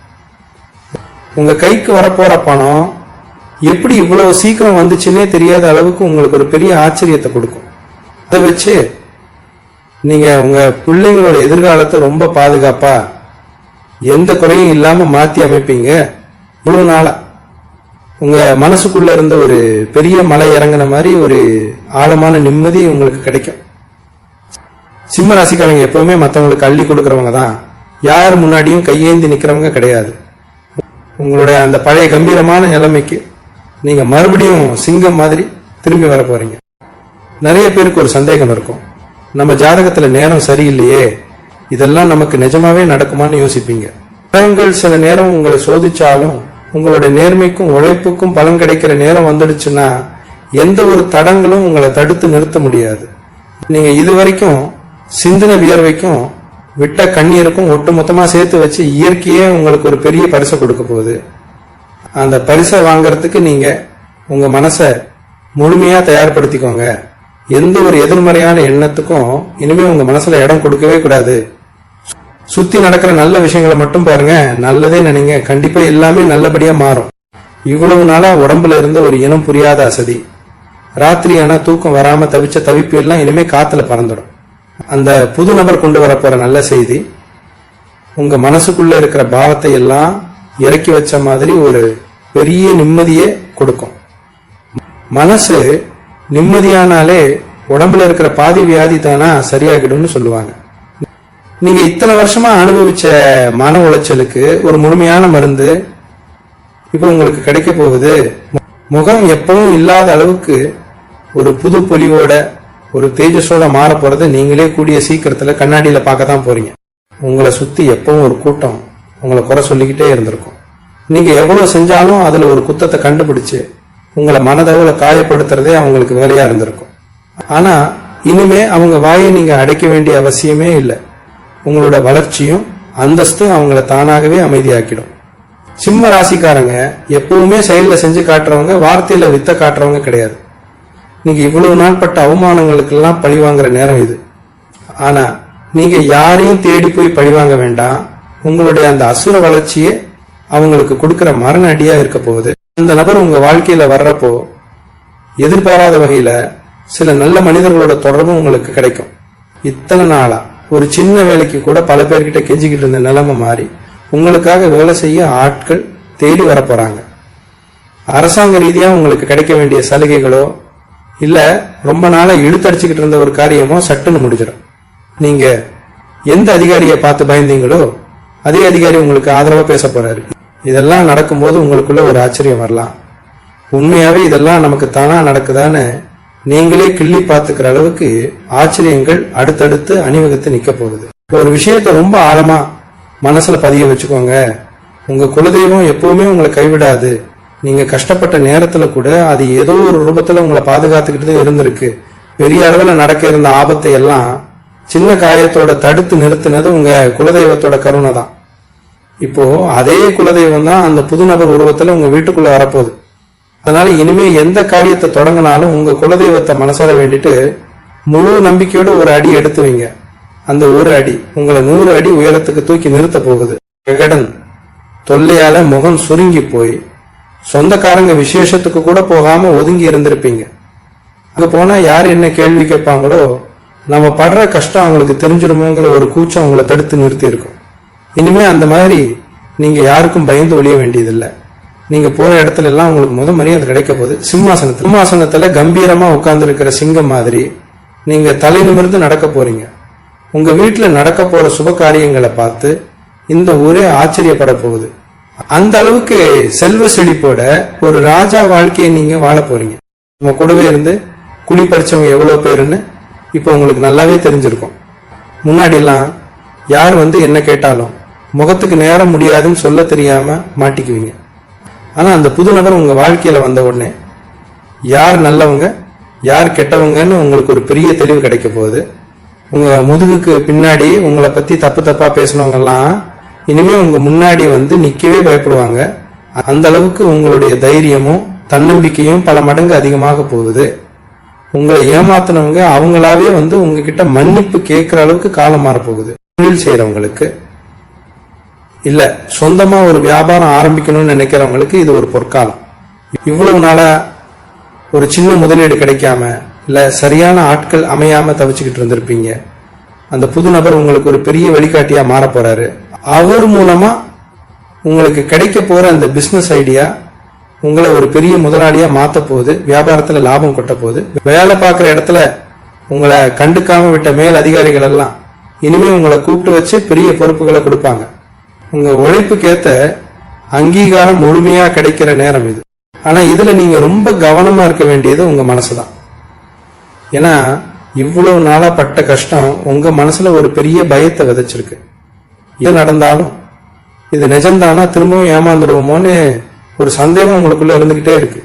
உங்க கைக்கு வரப்போற பணம் எப்படி இவ்வளவு சீக்கிரம் வந்துச்சுன்னே தெரியாத அளவுக்கு உங்களுக்கு ஒரு பெரிய ஆச்சரியத்தை கொடுக்கும். அதை வச்சு நீங்க உங்க பிள்ளைங்களோட எதிர்காலத்தை ரொம்ப பாதுகாப்பா எந்த குறையும் இல்லாம மாத்தி அமைப்பீங்க. இவ்வளவு நாளா உங்க மனசுக்குள்ள இருந்த ஒரு பெரிய மலை இறங்கின மாதிரி ஒரு ஆழமான நிம்மதி உங்களுக்கு கிடைக்கும். சிம்ம ராசிக்காரங்க எப்பவுமே மற்றவங்களுக்கு அள்ளி கொடுக்கறவங்க தான், யார் முன்னாடியும் கையேந்தி நிக்கிறவங்க கிடையாது. உங்களுடைய அந்த பழைய கம்பீரமான நிலைமைக்கு நீங்க மறுபடியும் சிங்கம் மாதிரி திரும்பி வர போறீங்க. நிறைய பேருக்கு ஒரு சந்தேகம் இருக்கும், நம்ம ஜாதகத்துல நேரம் சரியில்லையே, இதெல்லாம் நமக்கு நிஜமாவே நடக்குமான்னு யோசிப்பீங்க. கிரகங்கள் சில நேரம் உங்களை சோதிச்சாலும் உங்களுடைய நேர்மைக்கும் உழைப்புக்கும் பலன் கிடைக்கிற நேரம் வந்துடுச்சுன்னா எந்த ஒரு தடங்களும் உங்களை தடுத்து நிறுத்த முடியாது. நீங்க இதுவரைக்கும் சிந்தனை வியர்வைக்கும் விட்ட கண்ணீருக்கும் ஒட்டுமொத்தமா சேர்த்து வச்சு இயற்கையே உங்களுக்கு ஒரு பெரிய பரிசை கொடுக்க போகுது. அந்த பரிசை வாங்கறதுக்கு நீங்க உங்க மனசை முழுமையா தயார்படுத்திக்கோங்க. எந்த ஒரு எதிர்மறையான எண்ணத்துக்கும் இனிமே உங்க மனசுல இடம் கொடுக்கவே கூடாது. சுத்தி நடக்கிற நல்ல விஷயங்களை மட்டும் பாருங்க, நல்லதே நினைங்க, கண்டிப்பா எல்லாமே நல்லபடியா மாறும். இவ்வளவு நாளா உடம்புல இருந்த ஒரு இனம் புரியாத அசதி, ராத்திரி ஆனா தூக்கம் வராம தவிச்ச தவிப்பு எல்லாம் இனிமே காத்துல பறந்துடும். அந்த புது நபர் கொண்டு வரப்போற நல்ல செய்தி உங்க மனசுக்குள்ள இருக்கிற பாவத்தை எல்லாம் இறக்கி வச்ச மாதிரி ஒரு பெரிய நிம்மதியை கொடுக்கும். மனசு நிம்மதியானாலே உடம்புல இருக்கிற பாதி வியாதி தானா சரியாகிடும்னு சொல்லுவாங்க. நீங்க இத்தனை வருஷமா அனுபவிச்ச மன உளைச்சலுக்கு ஒரு முழுமையான மருந்து இப்ப உங்களுக்கு கிடைக்க போகுது. முகம் எப்பவும் இல்லாத அளவுக்கு ஒரு புது பொலிவோட ஒரு தேஜஸோட மாற போறதை நீங்களே கூடிய சீக்கிரத்துல கண்ணாடியில பார்க்க தான் போறீங்க. உங்களை சுத்தி எப்பவும் ஒரு கூட்டம் உங்களை குறை சொல்லிக்கிட்டே இருந்திருக்கும். நீங்க எவ்வளவு செஞ்சாலும் அதுல ஒரு குத்தத்தை கண்டுபிடிச்சு உங்களை மனதளவுல காயப்படுத்துறதே அவங்களுக்கு வேலையா இருந்திருக்கும். ஆனா இனிமே அவங்க வாயை நீங்க அடைக்க வேண்டிய அவசியமே இல்லை. உங்களோட வளர்ச்சியும் அந்தஸ்தும் அவங்கள தானாகவே அமைதியாக்கிடும். சிம்ம ராசிக்காரங்க எப்பவுமே செயல செஞ்சு காட்டுறவங்க, வார்த்தையில வித்த காட்டுறவங்க கிடையாது. நீங்க இவ்வளவு நாள் பட்ட அவமானங்களுக்கு எல்லாம் பழிவாங்கிற நேரம் இது. ஆனா நீங்க யாரையும் தேடி போய் பழிவாங்க வேண்டாம். உங்களுடைய அந்த அசுர வளர்ச்சியே அவங்களுக்கு கொடுக்கிற மரண அடியா இருக்க போகுது. இந்த நபர் உங்க வாழ்க்கையில வர்றப்போ எதிர்பாராத வகையில சில நல்ல மனிதர்களோட தொடர்பும் உங்களுக்கு கிடைக்கும். இத்தனை நாளா ஒரு சின்ன வேலைக்கு கூட பல பேர்கிட்ட கெஞ்சிக்கிட்டு இருந்த நிலைமை மாறி உங்களுக்காக வேலை செய்ய ஆட்கள் தேடி வரப்போறாங்க. அரசாங்க ரீதியா உங்களுக்கு கிடைக்க வேண்டிய சலுகைகளோ இல்ல ரொம்ப நாளா இழுத்தடிச்சுக்கிட்டு இருந்த ஒரு காரியமோ சட்டுன்னு முடிஞ்சிடும். நீங்க எந்த அதிகாரியை பார்த்து பயந்தீங்களோ அதே அதிகாரி உங்களுக்கு ஆதரவா பேச போறாரு. இதெல்லாம் நடக்கும்போது உங்களுக்குள்ள ஒரு ஆச்சரியம் வரலாம். உண்மையாவே இதெல்லாம் நமக்கு தானா நடக்குதான்னு நீங்களே கிள்ளி பார்த்துக்கிற அளவுக்கு ஆச்சரியங்கள் அடுத்தடுத்து அணிவகுத்து நிக்க போகுது. ஒரு விஷயத்த ரொம்ப ஆழமா மனசுல பதிய வச்சுக்கோங்க. உங்க குலதெய்வம் எப்பவுமே உங்களை கைவிடாது. நீங்க கஷ்டப்பட்ட நேரத்துல கூட அது ஏதோ ஒரு ரூபத்துல உங்களை பாதுகாத்துக்கிட்டு இருந்திருக்கு. பெரிய அளவுல நடக்க இருந்த ஆபத்தை எல்லாம் சின்ன காயத்தோட தடுத்து நிறுத்தினது உங்க குலதெய்வத்தோட கருணை தான். இப்போ அதே குலதெய்வம் தான் அந்த புது நபர் உருவத்துல உங்க வீட்டுக்குள்ள வரப்போகுது. அதனால இனிமே எந்த காரியத்தை தொடங்கினாலும் உங்க குலதெய்வத்தை மனசார வேண்டிட்டு முழு நம்பிக்கையோட ஒரு அடி எடுத்து வைங்க. அந்த ஒரு அடி உங்களை 100 அடி உயரத்துக்கு தூக்கி நிறுத்த போகுது. கடன் தொல்லையால முகம் சுருங்கி போய் சொந்தக்காரங்க விசேஷத்துக்கு கூட போகாம ஒதுங்கி இருந்திருப்பீங்க. அங்க போனா யார் என்ன கேள்வி கேட்பாங்களோ, நம்ம படுற கஷ்டம் அவங்களுக்கு தெரிஞ்சிருமோங்கிற ஒரு கூச்சம் உங்களை தடுத்து நிறுத்தி இருக்கும். இனிமே அந்த மாதிரி நீங்க யாருக்கும் பயந்து ஒழிய வேண்டியதில்லை. நீங்க போற இடத்துல எல்லாம் உங்களுக்கு மரியாதை கிடைக்க போகுது. சிம்மாசனத்துல கம்பீரமா உட்கார்ந்து இருக்கிற சிங்கம் மாதிரி நீங்க தலை நிமிர்ந்து நடக்க போறீங்க. உங்க வீட்டுல நடக்க போற சுப காரியங்களை பார்த்து இந்த ஊரே ஆச்சரியப்பட போகுது. அந்த அளவுக்கு செல்வ செழிப்போட ஒரு ராஜா வாழ்க்கையை நீங்க வாழ போறீங்க. உங்க கூடவே இருந்து குழி பறிச்சவங்க எவ்வளவு பேருன்னு இப்ப உங்களுக்கு நல்லாவே தெரிஞ்சிருக்கும். முன்னாடி எல்லாம் யார் என்ன கேட்டாலும் முகத்துக்கு நேரம் முடியாதுன்னு சொல்ல தெரியாம மாட்டிக்குவீங்க. ஆனா அந்த புது நபர் உங்க வாழ்க்கையில வந்த உடனே யார் நல்லவங்க யார் கெட்டவங்கன்னு உங்களுக்கு ஒரு பெரிய தெளிவு கிடைக்க போகுது. உங்க முதுகுக்கு பின்னாடி உங்களை பத்தி தப்பு தப்பா பேசினவங்க எல்லாம் இனிமே உங்க முன்னாடி நிக்கவே பயப்படுவாங்க. அந்த அளவுக்கு உங்களுடைய தைரியமும் தன்னம்பிக்கையும் பல மடங்கு அதிகமாக போகுது. உங்களை ஏமாத்தினவங்க அவங்களாவே உங்ககிட்ட மன்னிப்பு கேட்கிற அளவுக்கு காலம் மாற போகுது. தொழில் செய்யறவங்களுக்கு இல்ல சொந்தமா ஒரு வியாபாரம் ஆரம்பிக்கணும்னு நினைக்கிறவங்களுக்கு இது ஒரு பொற்காலம். இவ்வளவு நாளா ஒரு சின்ன முதலீடு கிடைக்காம இல்ல சரியான ஆட்கள் அமையாம தவிச்சுக்கிட்டு இருந்திருப்பீங்க. அந்த புது நபர் உங்களுக்கு ஒரு பெரிய வழிகாட்டியா மாற போறாரு. அவர் மூலமா உங்களுக்கு கிடைக்க போற அந்த பிசினஸ் ஐடியா உங்களை ஒரு பெரிய முதலாளியா மாத்த போகுது. வியாபாரத்துல லாபம் கொட்ட போகுது. வேலை பார்க்கிற இடத்துல உங்களை கண்டுக்காம விட்ட மேல் அதிகாரிகள் எல்லாம் இனிமே உங்களை கூப்பிட்டு வச்சு பெரிய பொறுப்புகளை கொடுப்பாங்க. உங்க உழைப்புக்கேத்த அங்கீகாரம் முழுமையா கிடைக்கிற நேரம் இது. ஆனா இதுல நீங்க ரொம்ப கவனமா இருக்க வேண்டியது உங்க மனசுதான். ஏன்னா இவ்வளவு நாளா பட்ட கஷ்டம் உங்க மனசுல ஒரு பெரிய பயத்தை விதைச்சிருக்கு. இது நடந்தாலும் இது நிஜம்தானா திரும்பவும் ஏமாந்துடுவோமோன்னு ஒரு சந்தேகம் உங்களுக்குள்ள இருந்துகிட்டே இருக்கு.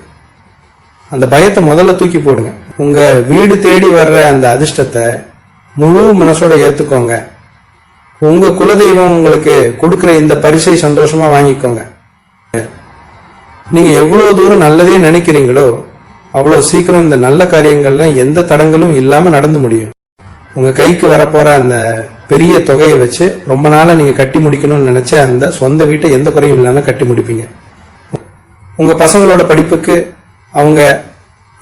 அந்த பயத்தை முதல்ல தூக்கி போடுங்க. உங்க வீடு தேடி வர்ற அந்த அதிர்ஷ்டத்தை முழு மனசோட ஏத்துக்கோங்க. உங்க குலதெய்வம் உங்களுக்கு கொடுக்கிற இந்த பரிசை சந்தோஷமா வாங்கிக்கோங்க. நீங்க எவ்வளவு தூரம் நல்லதே நினைக்கிறீங்களோ அவ்வளவு சீக்கிரம் இந்த நல்ல காரியங்கள்ல எந்த தடங்களும் இல்லாம நடந்து முடியும். உங்க கைக்கு வரப்போற அந்த பெரிய தொகையை வச்சு ரொம்ப நாளா நீங்க கட்டி முடிக்கணும்னு நினைச்ச அந்த சொந்த வீட்டை எந்த குறையும் இல்லாம கட்டி முடிப்பீங்க. உங்க பசங்களோட படிப்புக்கு அவங்க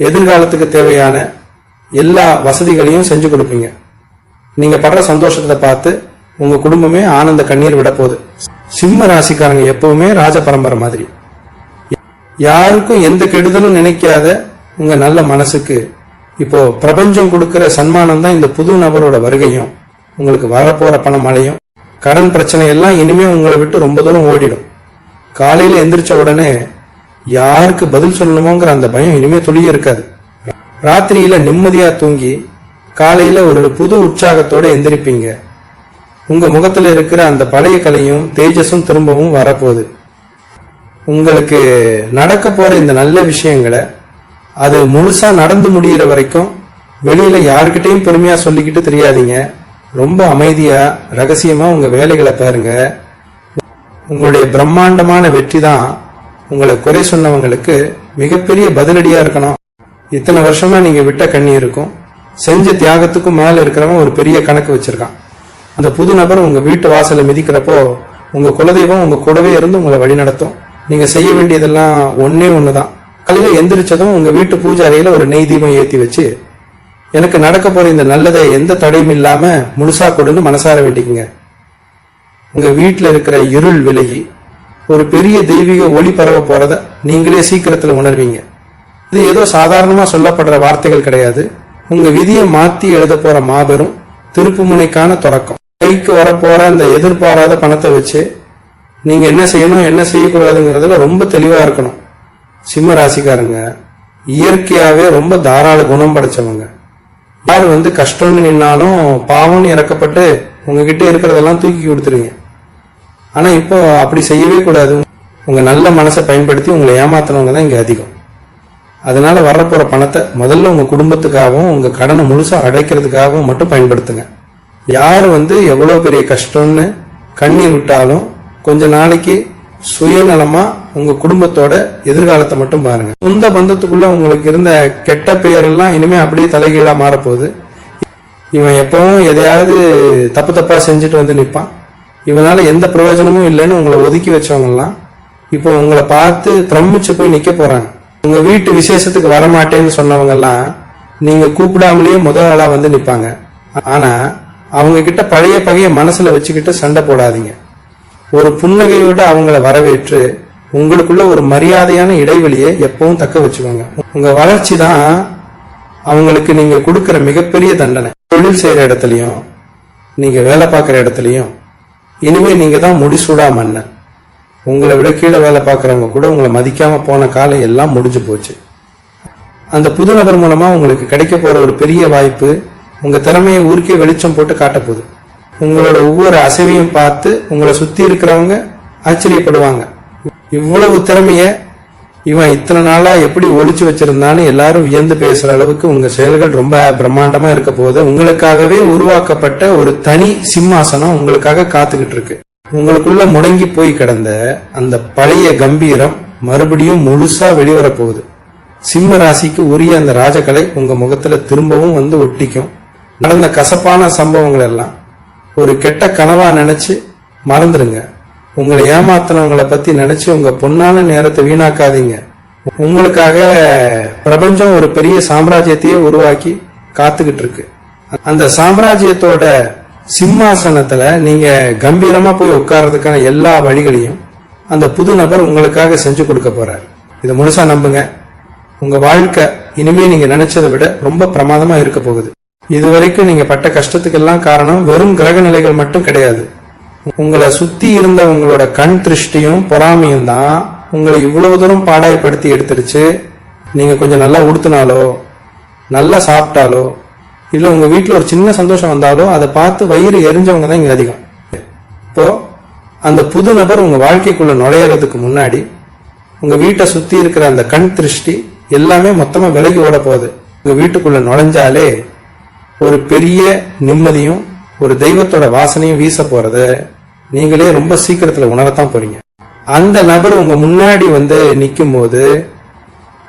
எதிர்காலத்துக்கு தேவையான எல்லா வசதிகளையும் செஞ்சு கொடுப்பீங்க. நீங்க படுற சந்தோஷத்தை பார்த்து உங்க குடும்பமே ஆனந்த கண்ணீர் விட போகுது. சிம்ம ராசிக்காரங்க எப்பவுமே ராஜ பரம்பரை மாதிரி. யாருக்கும் எந்த கெடுதலும் நினைக்காத உங்க நல்ல மனசுக்கு இப்போ பிரபஞ்சம் கொடுக்கிற சன்மானம் தான் இந்த புது நபரோட வருகையும் உங்களுக்கு வரப்போற பண மழையும். கடன் பிரச்சனை எல்லாம் இனிமே உங்களை விட்டு ரொம்ப தூரம் ஓடிடும். காலையில எந்திரிச்ச உடனே யாருக்கு பதில் சொல்லணுமோங்கிற அந்த பயம் இனிமே துளிய இருக்காது. ராத்திரியில நிம்மதியா தூங்கி காலையில ஒரு புது உற்சாகத்தோட எந்திரிப்பீங்க. உங்க முகத்துல இருக்கிற அந்த பழைய கலையும் தேஜஸும் திரும்பவும் வரப்போகுது. உங்களுக்கு நடக்க போற இந்த நல்ல விஷயங்களை அது முழுசா நடந்து முடிகிற வரைக்கும் வெளியில யாருக்கிட்டையும் பெருமையா சொல்லிக்கிட்டு தெரியாதீங்க. ரொம்ப அமைதியா ரகசியமா உங்க வேலைகளை பாருங்க. உங்களுடைய பிரம்மாண்டமான வெற்றி தான் உங்களை குறை சொன்னவங்களுக்கு மிகப்பெரிய பதிலடியா இருக்கணும். இத்தனை வருஷமா நீங்க விட்ட கண்ணீருக்கும் செஞ்ச தியாகத்துக்கும் மேல இருக்கிறவன் ஒரு பெரிய கணக்கு வச்சிருக்கான். அந்த புது நபர் உங்க வீட்டு வாசலை மிதிக்கிறப்போ உங்க குலதெய்வம் உங்க கூடவே இருந்து உங்களை வழி நடத்தும். நீங்க செய்ய வேண்டியதெல்லாம் ஒன்னே ஒண்ணுதான். காலையில எந்திரிச்சதும் உங்க வீட்டு பூஜை அறையில ஒரு நெய் தீபம் ஏத்தி வச்சு எனக்கு நடக்க போற இந்த நல்லதை எந்த தடையும் இல்லாம முழுசா கொடுன்னு மனசார வேண்டிக்குங்க. உங்க வீட்டுல இருக்கிற இருள் விலகி ஒரு பெரிய தெய்வீக ஒளி பரவ போறத நீங்களே சீக்கிரத்துல உணர்வீங்க. இது ஏதோ சாதாரணமா சொல்லப்படுற வார்த்தைகள் கிடையாது. உங்க விதியை மாத்தி எழுத போற மாபெரும் திருப்பு முனைக்கான தொடக்கம். கைக்கு வரப்போற அந்த எதிர்பாராத பணத்தை வச்சு நீங்க என்ன செய்யணும் என்ன செய்யக்கூடாதுங்கிறதுல ரொம்ப தெளிவா இருக்கணும். சிம்ம ராசிக்காரங்க இயற்கையாவே ரொம்ப தாராள குணம் படைச்சவங்க. யார் கஷ்டம்னு நின்னாலும் பாவம்னு இறக்கப்பட்டு உங்ககிட்ட இருக்கிறதெல்லாம் தூக்கி கொடுத்துருங்க. ஆனா இப்போ அப்படி செய்யவே கூடாது. உங்க நல்ல மனசை பயன்படுத்தி உங்களை ஏமாத்தினவங்க தான் இங்க அதிகம். அதனால வரப்போற பணத்தை முதல்ல உங்க குடும்பத்துக்காகவும் உங்க கடனை முழுசா அடைக்கிறதுக்காகவும் மட்டும் பயன்படுத்துங்க. யார் எவ்வளவு பெரிய கஷ்டம்னு கண்ணீர் விட்டாலும் கொஞ்ச நாளைக்கு சுயநலமா உங்க குடும்பத்தோட எதிர்காலத்தை மட்டும் பாருங்க. சொந்த பந்தத்துக்குள்ள உங்களுக்கு இருந்த கெட்ட பெயர் எல்லாம் இனிமே அப்படியே தலைகீழா மாறப்போகுது. இவன் எப்பவும் எதையாவது தப்பு தப்பா செஞ்சுட்டு நிப்பான், இவனால எந்த பிரயோஜனமும் இல்லைன்னு உங்களை ஒதுக்கி வச்சவங்க எல்லாம் இப்போ உங்களை பார்த்து பிரமிச்சு போய் நிக்க போறாங்க. உங்க வீட்டு விசேஷத்துக்கு வரமாட்டேன்னு சொன்னவங்க எல்லாம் நீங்க கூப்பிடாமலேயே முதல் ஆளா நிப்பாங்க. ஆனா அவங்க கிட்ட பழைய பகைய மனசுல வச்சுக்கிட்டு சண்டை போடாதீங்க. ஒரு புன்னகையோட அவங்கள வரவேற்று உங்களுக்குள்ள ஒரு மரியாதையான இடைவெளியை எப்பவும் தக்க வச்சுக்கோங்க. உங்க வளர்ச்சி தான் அவங்களுக்கு நீங்க கொடுக்கிற மிகப்பெரிய தண்டனை. தொழில் செய்யற இடத்துலயும் நீங்க வேலை பார்க்கிற இடத்துலயும் இனிமே நீங்க தான் முடிசூடா மன்னன். உங்களை விட கீழே வேலை பார்க்கறவங்க கூட உங்களை மதிக்காம போன காலம் எல்லாம் முடிஞ்சு போச்சு. அந்த புது நபர் மூலமா உங்களுக்கு கிடைக்க போற ஒரு பெரிய வாய்ப்பு உங்க திறமையை ஊருக்கே வெளிச்சம் போட்டு காட்ட போகுது. உங்களோட ஒவ்வொரு அசைவையும் பார்த்து உங்களை சுத்தி இருக்கிறவங்க ஆச்சரியப்படுவாங்க. இவ்வளவு திறமைய இவன் இத்தனை நாளா எப்படி ஒளிச்சு வச்சிருந்தான்னு எல்லாரும் வியந்து பேசுற அளவுக்கு உங்க செயல்கள் ரொம்ப பிரம்மாண்டமா இருக்க போது. உங்களுக்காகவே உருவாக்கப்பட்ட ஒரு தனி சிம்மாசனம் உங்களுக்காக காத்துக்கிட்டு இருக்கு. உங்களுக்குள்ள முடங்கி போய் கிடந்த அந்த பழைய கம்பீரம் மறுபடியும் முழுசா வெளிவர போகுது. சிம்ம ராசிக்கு உரிய அந்த ராஜகலை உங்க முகத்துல திரும்பவும் ஒட்டிக்கும். நடந்த கசப்பான சம்பவங்கள் எல்லாம் ஒரு கெட்ட கனவா நினைச்சு மறந்துடுங்க. உங்களை ஏமாத்தினவங்களை பத்தி நினைச்சு உங்க பொன்னான நேரத்தை வீணாக்காதீங்க. உங்களுக்காக பிரபஞ்சம் ஒரு பெரிய சாம்ராஜ்யத்தையே உருவாக்கி காத்துக்கிட்டு இருக்கு. அந்த சாம்ராஜ்யத்தோட சிம்மாசனத்துல நீங்க கம்பீரமா போய் உட்கார்றதுக்கான எல்லா வழிகளையும் அந்த புது நபர் உங்களுக்காக செஞ்சு கொடுக்க போறாரு. இதை முழுசா நம்புங்க. உங்க வாழ்க்கை இனிமே நீங்க நினைச்சதை விட ரொம்ப பிரமாதமா இருக்க போகுது. இதுவரைக்கும் நீங்க பட்ட கஷ்டத்துக்கெல்லாம் காரணம் வெறும் கிரக நிலைகள் மட்டும் கிடையாது. உங்களை சுத்தி இருந்த உங்களோட கண் திருஷ்டியும் பொறாமையும் தான் உங்களை இவ்வளவு தூரம் பாடாய்படுத்தி எடுத்துருச்சு. நீங்க கொஞ்சம் நல்லா உடுத்தினாலோ நல்லா சாப்பிட்டாலோ இல்ல உங்க வீட்டுல ஒரு சின்ன சந்தோஷம் வந்தாலோ அதை பார்த்து வயிறு எரிஞ்சவங்க தான் இங்க அதிகம். இப்போ அந்த புது நபர் உங்க வாழ்க்கைக்குள்ள நுழையறதுக்கு முன்னாடி உங்க வீட்டை சுத்தி இருக்கிற அந்த கண் திருஷ்டி எல்லாமே மொத்தமா விலகி ஓட போகுது. உங்க வீட்டுக்குள்ள நுழைஞ்சாலே ஒரு பெரிய நிம்மதியும் ஒரு தெய்வத்தோட வாசனையும் வீச போறத நீங்களே ரொம்ப சீக்கிரத்துல உணரத்தான் போறீங்க. அந்த நபர் உங்க முன்னாடி நிக்கும் போது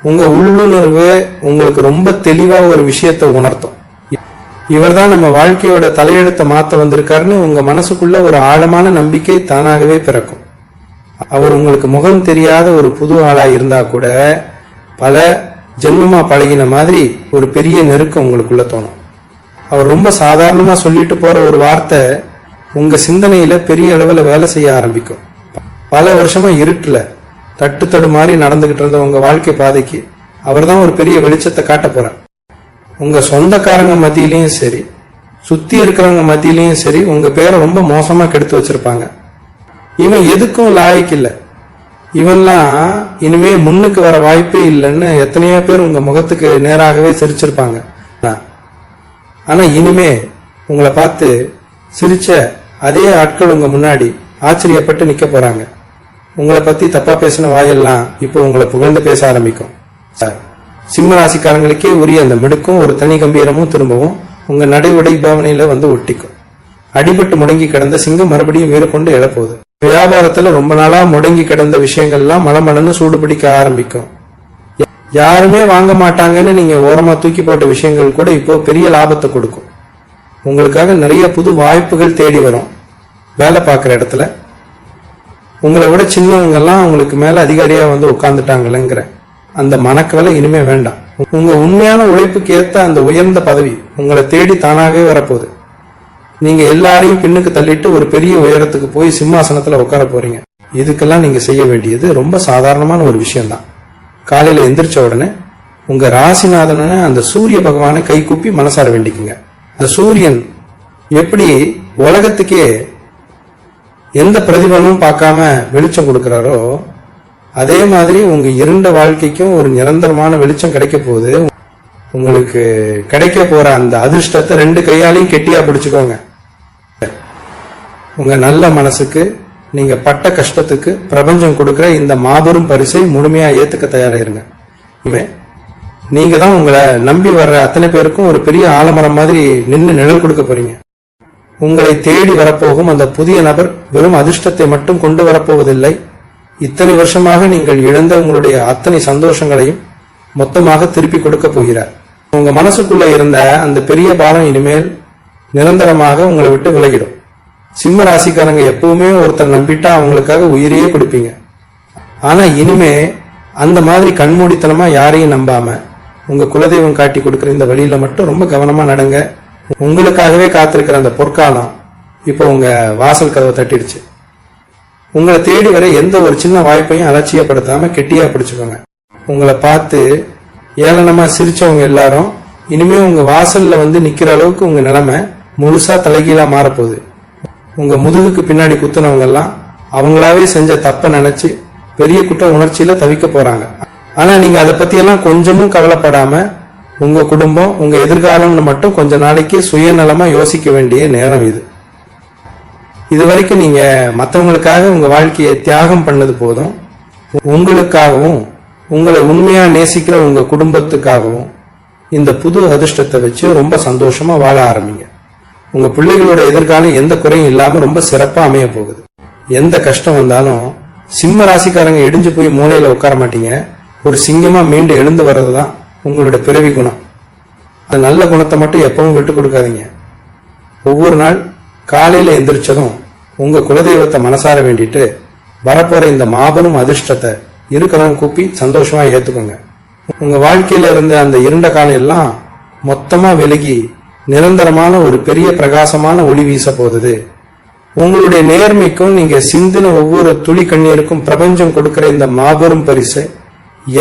உங்க உள்ளுணர்வு உங்களுக்கு ரொம்ப தெளிவா ஒரு விஷயத்தை உணர்த்தும். இவர் தான் நம்ம வாழ்க்கையோட தலையெழுத்தை மாத்த வந்திருக்காருன்னு உங்க மனசுக்குள்ள ஒரு ஆழமான நம்பிக்கை தானாகவே பிறக்கும். அவர் உங்களுக்கு முகம் தெரியாத ஒரு புது ஆளா இருந்தா கூட பல ஜென்மமா பழகின மாதிரி ஒரு பெரிய நெருக்கம் உங்களுக்குள்ள தோணும். அவர் ரொம்ப சாதாரணமா சொல்லிட்டு போற ஒரு வார்த்தை உங்க சிந்தனையில பெரிய அளவுல வேலை செய்ய ஆரம்பிக்கும். பல வருஷமா இருட்டுல தட்டு தடு மாதிரி நடந்துகிட்டு இருந்த உங்க வாழ்க்கை பாதைக்கு அவர் தான் ஒரு பெரிய வெளிச்சத்தை காட்ட போறார். உங்க சொந்தக்காரங்க மத்தியிலயும் சரி சுத்தி இருக்கிறவங்க மத்தியிலயும் சரி உங்க பேரை ரொம்ப மோசமா கெடுத்து வச்சிருப்பாங்க. இவன் எதுக்கும் லாய்க்கு இல்ல, இவன்லாம் இனிமே முன்னுக்கு வர வாய்ப்பே இல்லைன்னு எத்தனையோ பேர் உங்க முகத்துக்கு நேராகவே சிரிச்சிருப்பாங்க. ஆனா இனிமே உங்களை பார்த்து சிரிச்ச அதே ஆட்கள் உங்க முன்னாடி ஆச்சரியப்பட்டு நிக்க போறாங்க. உங்களை பத்தி தப்பா பேசின வாயெல்லாம் இப்போ உங்களை புகழ்ந்து பேச ஆரம்பிக்கும். சிம்ம ராசிக்காரங்களுக்கே உரிய அந்த மிடுக்கும் ஒரு தனி கம்பீரமும் திரும்பவும் உங்க நடை உடை பாவனையில ஒட்டிக்கும். அடிபட்டு முடங்கி கிடந்த சிங்கம் மறுபடியும் வேறு கொண்டு எழப்போகுது. வியாபாரத்துல ரொம்ப நாளா முடங்கி கிடந்த விஷயங்கள்லாம் மலமலன்னு சூடு பிடிக்க ஆரம்பிக்கும். யாருமே வாங்க மாட்டாங்கன்னு நீங்க ஓரமா தூக்கி போட்ட விஷயங்கள் கூட இப்போ பெரிய லாபத்தை கொடுக்கும். உங்களுக்காக நிறைய புது வாய்ப்புகள் தேடி வரும். வேலை பார்க்குற இடத்துல உங்களை விட சின்னவங்க எல்லாம் உங்களுக்கு மேல அதிகாரியா உட்கார்ந்துட்டாங்களேங்கிற அந்த மனக்கவலை இனிமே வேண்டாம். உங்க உண்மையான உழைப்புக்கு ஏத்த அந்த உயர்ந்த பதவி உங்களை தேடி தானாகவே வரப்போகுது. நீங்க எல்லாரையும் பின்னுக்கு தள்ளிட்டு ஒரு பெரிய உயரத்துக்கு போய் சிம்மாசனத்துல உட்கார போறீங்க. இதுக்கெல்லாம் நீங்க செய்ய வேண்டியது ரொம்ப சாதாரணமான ஒரு விஷயம்தான். காலையில எந்திரிச்ச உடனே உங்க ராசிநாதன அந்த சூரிய பகவானை கை கூப்பி மனசார வேண்டிக்குங்க. அந்த சூரியன் எப்படி உலகத்துக்கே எந்த பிரதிபலனும் பார்க்காம வெளிச்சம் கொடுக்கிறாரோ, அதே மாதிரி உங்க இருண்ட வாழ்க்கைக்கும் ஒரு நிரந்தரமான வெளிச்சம் கிடைக்க போகுது. உங்களுக்கு கிடைக்க போற அந்த அதிர்ஷ்டத்தை 2 கையாலையும் கெட்டியா பிடிச்சுக்கோங்க. உங்க நல்ல மனசுக்கு, நீங்க பட்ட கஷ்டத்துக்கு பிரபஞ்சம் கொடுக்கிற இந்த மாபெரும் பரிசை முழுமையா ஏத்துக்க தயாராயிருங்க. நீங்க தான் உங்களை நம்பி வர்ற அத்தனை பேருக்கும் ஒரு பெரிய ஆலமரம் மாதிரி நின்று நிழல் கொடுக்க போறீங்க. உங்களை தேடி வரப்போகும் அந்த புதிய நபர் வெறும் அதிர்ஷ்டத்தை மட்டும் கொண்டு வரப்போவதில்லை. இத்தனை வருஷமாக நீங்கள் இழந்த உங்களுடைய அத்தனை சந்தோஷங்களையும் மொத்தமாக திருப்பி கொடுக்க போகிறார். உங்க மனசுக்குள்ள இருந்த அந்த பெரிய பாரம் இனிமேல் நிரந்தரமாக உங்களை விட்டு விலகிடும். சிம்ம ராசிக்காரங்க எப்பவுமே ஒருத்தர் நம்பிட்டா அவங்களுக்காக உயிரையே கொடுப்பீங்க. ஆனா இனிமே அந்த மாதிரி கண்மூடித்தனமா யாரையும் நம்பாம உங்க குலதெய்வம் காட்டி கொடுக்கிற இந்த வழியில மட்டும் ரொம்ப கவனமா நடங்க. உங்களுக்காகவே காத்திருக்கிற அந்த பொற்காலம் இப்போ உங்க வாசல் கதவை தட்டிடுச்சு. உங்களை தேடி வர எந்த ஒரு சின்ன வாய்ப்பையும் அலட்சியப்படுத்தாம கெட்டியா பிடிச்சுக்கோங்க. உங்களை பார்த்து ஏளனமா சிரிச்சவங்க எல்லாரும் இனிமே உங்க வாசல்ல வந்து நிக்கிற அளவுக்கு உங்க நிலைமை முழுசா தலைகீழா மாறப்போகுது. உங்க முதுகுக்கு பின்னாடி குத்துனவங்க எல்லாம் அவங்களாவே செஞ்ச தப்ப நினைச்சு பெரிய குற்ற உணர்ச்சியில தவிக்க போறாங்க. ஆனா நீங்க அதை பத்தி எல்லாம் கொஞ்சமும் கவலைப்படாம உங்க குடும்பம், உங்க எதிர்காலம்னு மட்டும் கொஞ்ச நாளைக்கு சுயநலமா யோசிக்க வேண்டிய நேரம் இது. இது வரைக்கும் நீங்க மற்றவங்களுக்காக உங்க வாழ்க்கையை தியாகம் பண்ணது போதும். உங்களுக்காகவும் உங்களை உண்மையா நேசிக்கிற உங்க குடும்பத்துக்காகவும் இந்த புது அதிர்ஷ்டத்தை வச்சு ரொம்ப சந்தோஷமா வாழ ஆரம்பிங்க. உங்க பிள்ளைகளோட எதிர்காலம் எந்த குறையும் இல்லாம ரொம்ப சிறப்பா அமைய போகுது. எந்த கஷ்டம் வந்தாலும் சிம்ம ராசிக்காரங்க இடிஞ்சு போய் மூலையில உட்கார மாட்டீங்க. ஒரு சிங்கமா மீண்டு எழுந்து வர்றதுதான் உங்களோட பிறவி குணம். அந்த நல்ல குணத்தை மட்டும் எப்பவும் விட்டு கொடுக்காதீங்க. ஒவ்வொரு நாள் காலையில எந்திரிச்சதும் உங்க குலதெய்வத்தை மனசார வேண்டிட்டு வரப்போற இந்த மாபெரும் அதிர்ஷ்டத்தை இருக்கிறவங்க கூப்பி சந்தோஷமா ஏத்துக்கோங்க. உங்க வாழ்க்கையில இருந்த அந்த இருண்ட காலம் எல்லாம் மொத்தமா விலகி நிரந்தரமான ஒரு பெரிய பிரகாசமான ஒளி வீச போகுது. உங்களுடைய நேர்மைக்கும் நீங்க சிந்தின ஒவ்வொரு துளி கண்ணீருக்கும் பிரபஞ்சம் கொடுக்கிற இந்த மாபெரும் பரிசு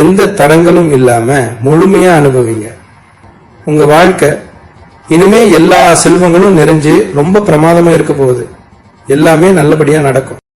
எந்த தடங்களும் இல்லாம முழுமையா அனுபவிங்க. உங்க வாழ்க்கை இனிமே எல்லா செல்வங்களும் நிறைஞ்சு ரொம்ப பிரமாதமா இருக்க போகுது. எல்லாமே நல்லபடியா நடக்கும்.